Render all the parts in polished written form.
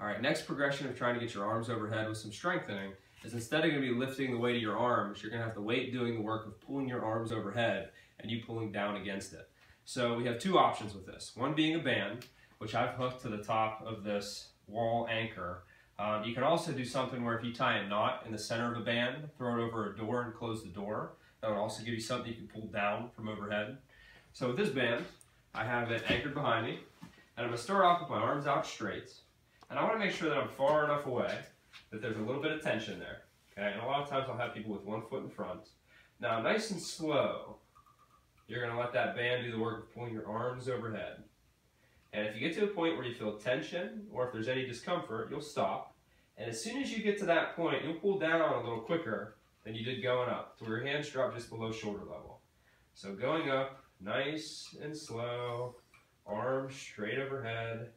All right, next progression of trying to get your arms overhead with some strengthening is instead of going to be lifting the weight of your arms, you're going to have the weight doing the work of pulling your arms overhead and you pulling down against it. So we have two options with this. One being a band, which I've hooked to the top of this wall anchor. You can also do something where if you tie a knot in the center of a band, throw it over a door and close the door. That would also give you something you can pull down from overhead. So with this band, I have it anchored behind me, and I'm going to start off with my arms out straight. And I want to make sure that I'm far enough away that there's a little bit of tension there. Okay? And a lot of times I'll have people with one foot in front. Now, nice and slow, you're going to let that band do the work of pulling your arms overhead. And if you get to a point where you feel tension, or if there's any discomfort, you'll stop. And as soon as you get to that point, you'll pull down a little quicker than you did going up, to where your hands drop just below shoulder level. So going up, nice and slow, arms straight overhead.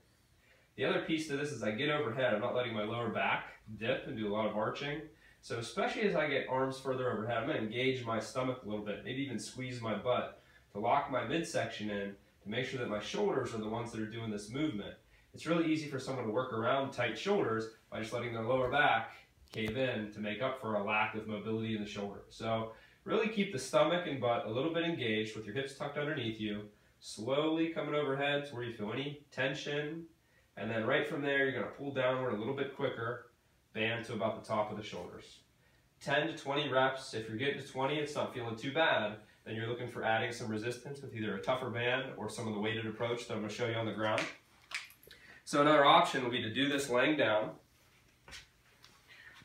The other piece to this is I get overhead, I'm not letting my lower back dip and do a lot of arching. So especially as I get arms further overhead, I'm going to engage my stomach a little bit, maybe even squeeze my butt to lock my midsection in to make sure that my shoulders are the ones that are doing this movement. It's really easy for someone to work around tight shoulders by just letting their lower back cave in to make up for a lack of mobility in the shoulder. So really keep the stomach and butt a little bit engaged with your hips tucked underneath you, slowly coming overhead to where you feel any tension, and then right from there you're going to pull downward a little bit quicker, band to about the top of the shoulders. 10 to 20 reps. If you're getting to 20, it's not feeling too bad, then you're looking for adding some resistance with either a tougher band or some of the weighted approach that I'm going to show you on the ground. So another option would be to do this laying down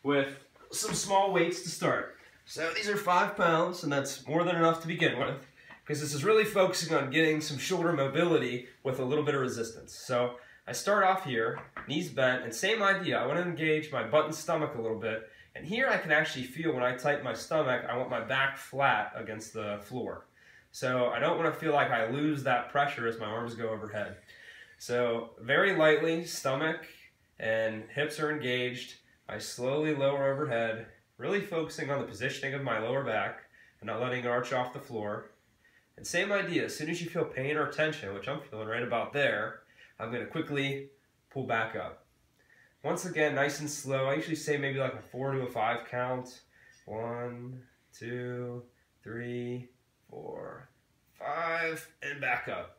with some small weights to start. So these are 5 pounds, and that's more than enough to begin with, because this is really focusing on getting some shoulder mobility with a little bit of resistance. So I start off here, knees bent, and same idea. I want to engage my butt and stomach a little bit, and here I can actually feel when I tighten my stomach, I want my back flat against the floor. So I don't want to feel like I lose that pressure as my arms go overhead. So very lightly, stomach and hips are engaged. I slowly lower overhead, really focusing on the positioning of my lower back and not letting it arch off the floor. And same idea, as soon as you feel pain or tension, which I'm feeling right about there, I'm going to quickly pull back up. Once again, nice and slow. I usually say maybe like a 4 to a 5 count. 1, 2, 3, 4, 5, and back up.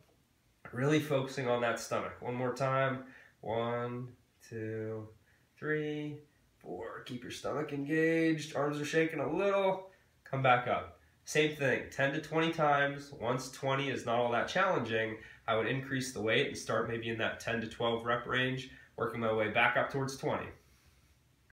Really focusing on that stomach. One more time. 1, 2, 3, 4. Keep your stomach engaged. Arms are shaking a little. Come back up. Same thing, 10 to 20 times. Once 20 is not all that challenging, I would increase the weight and start maybe in that 10 to 12 rep range, working my way back up towards 20.